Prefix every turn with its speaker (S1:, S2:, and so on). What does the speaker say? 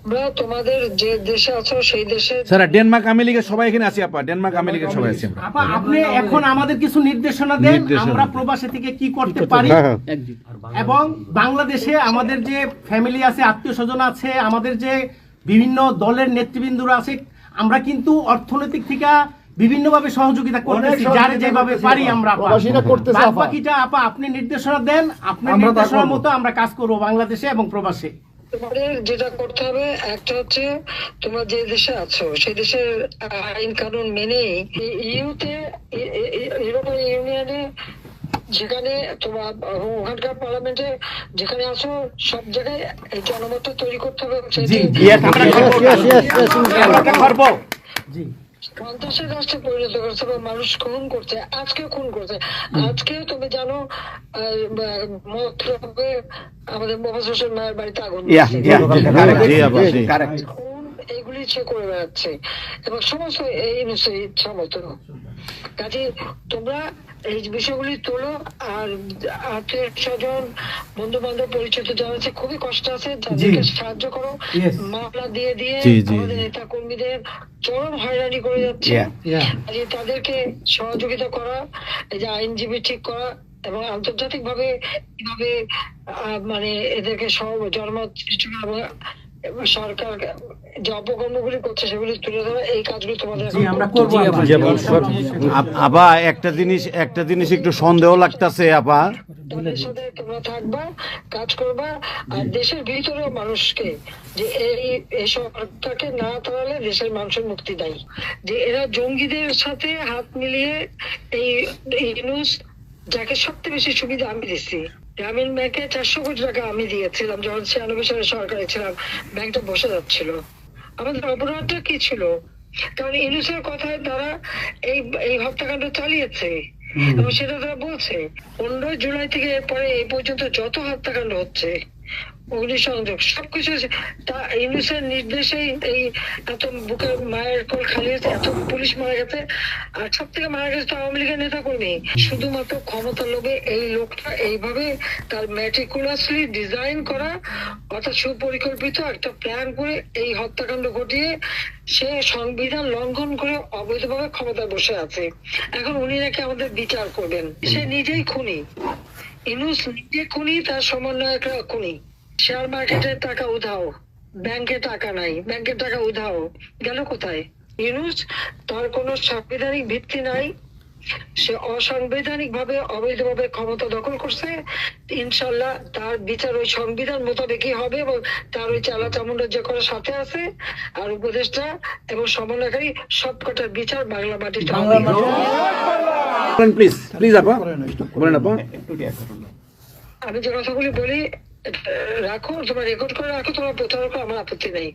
S1: আমরা তোমাদের যে দেশে আছো সেই দেশে
S2: স্যার ডেনমার্ক আওয়ামী লীগের সবাই এখানে আছি আপা, ডেনমার্ক আওয়ামী লীগের সবাই আছি আমরা।
S3: আপা আপনি এখন আমাদের কিছু নির্দেশনা দেন, আমরা প্রবাসী থেকে কি করতে পারি, এবং বাংলাদেশে আমাদের যে ফ্যামিলি আছে, আত্মীয় স্বজন আছে, আমাদের যে বিভিন্ন দলের নেতৃবৃন্দরা আছে, আমরা কিন্তু অর্থনৈতিক থেকে বিভিন্নভাবে সহযোগিতা করতেছি, যার যেভাবে পারি আমরা। বাকিটা আপা আপনি নির্দেশনা দেন, আপনার নির্দেশনার মতো আমরা কাজ করবো বাংলাদেশে এবং প্রবাসে।
S1: তোমাদের যেটা করতে হবে একটা হচ্ছে তোমরা যে দেশে আছো সেই দেশের আইন কানুন মেনে ইউতে ইউরোপিয়ান ইউনিয়নে যেখানে তোমার ওখানকার পার্লামেন্টে যেখানে আছো সব জায়গায় এই জনমত তৈরি করতে হবে। সন্ত্রাসের রাষ্ট্রে পরিণত করছে বা মানুষ খুন করছে, আজকে খুন করছে। আজকে তুমি জানো আমাদের মোহাম্মদ হোসেন মায়ের বাড়িতে আগুন, এগুলি সে করে বেড়াচ্ছে এবং সমস্ত এই ইচ্ছা মতো। কাজে তোমরা এই বিষয়গুলি তোলো, আর আত্মীয় স্বজন বন্ধু বান্ধব পরিচিত যারা আছে খুবই কষ্ট আছে, তাদেরকে সাহায্য করো। মামলা দিয়ে দিয়ে আমাদের নেতা কর্মীদের চরম হয়রানি করে যাচ্ছে, তাদেরকে সহযোগিতা করা, এই যে আইনজীবী ঠিক করা এবং আন্তর্জাতিক ভাবে কিভাবে মানে এদেরকে জনমত সৃষ্টি করা, সরকার যে অপকর্মগুলি করছে সেগুলি তুলে ধরা, এই কাজগুলি তোমাদের
S3: আমরা করব।
S2: আপা একটা জিনিস একটু সন্দেহ লাগতেছে আপা,
S1: দলের সাথে তোমরা থাকবা, কাজ করবা, আর দেশের ভিতরে মানুষকে যে এই সরকারকে না তাড়ালে দেশের মানুষের মুক্তি দেয়, যে এরা জঙ্গিদের সাথে হাত মিলিয়ে এই নিউজ যাকে সবচেয়ে বেশি সুবিধা আমি দিচ্ছি, গ্রামীণ ব্যাংকে 400 কোটি টাকা আমি দিয়েছিলাম যখন 96 সালে সরকারে ছিলাম, ব্যাংকটা বসে যাচ্ছিল। আমাদের অপরাধটা কি ছিল? কারণ ইউনুসের কথায় তারা এই হত্যাকাণ্ড চালিয়েছে এবং সেটা তারা বলছে। 15 জুলাই থেকে এরপরে এই পর্যন্ত যত হত্যাকাণ্ড হচ্ছে, অগ্নিসংযোগ, সবকিছু ইউনুসের নির্দেশেই এই এত বুকের মায়ের কোল খালি হয়েছে, এত পুলিশ মারা গেছে, আর সব থেকে মারা গেছে তো আওয়ামী লীগের নেতা কর্মী। শুধুমাত্র ক্ষমতার লোভে এই লোকটা এইভাবে তার ম্যাটিকুলাসলি ডিজাইন করা অর্থাৎ সুপরিকল্পিত একটা প্ল্যান করে এই হত্যাকাণ্ড ঘটিয়ে সে সংবিধান লঙ্ঘন করে অবৈধভাবে ক্ষমতায় বসে আছে। এখন উনি নাকি আমাদের বিচার করবেন, সে নিজেই খুনি। ইউনুস নিজে খুনি, তার সমন্বয়করা খুনি। শেয়ার মার্কেটে টাকা উধাও, ব্যাংকে টাকা নাই, ব্যাংকের টাকা উধাও, গেল কোথায়? ইউনুস তার কোনো সাংবিধানিক ভিত্তি নাই, সে অসাংবিধানিক ভাবে অবৈধভাবে ক্ষমতা দখল করছে। ইনশাল্লাহ তার বিচার ওই সংবিধান মোতাবেকই হবে এবং তার ওই চালা চামুন্ডা যে করে সাথে আছে আর উপদেষ্টা এবং সমন্বয়কারী সবকটার বিচার বাংলা মাটিতে হবে।
S2: প্লিজ প্লিজ আপা বলেন আপা।
S1: আমি যে কথাগুলি বলি রাখো, তোমার রেকর্ড করে রাখো, তোমার প্রচার করো, আমার আপত্তি নেই।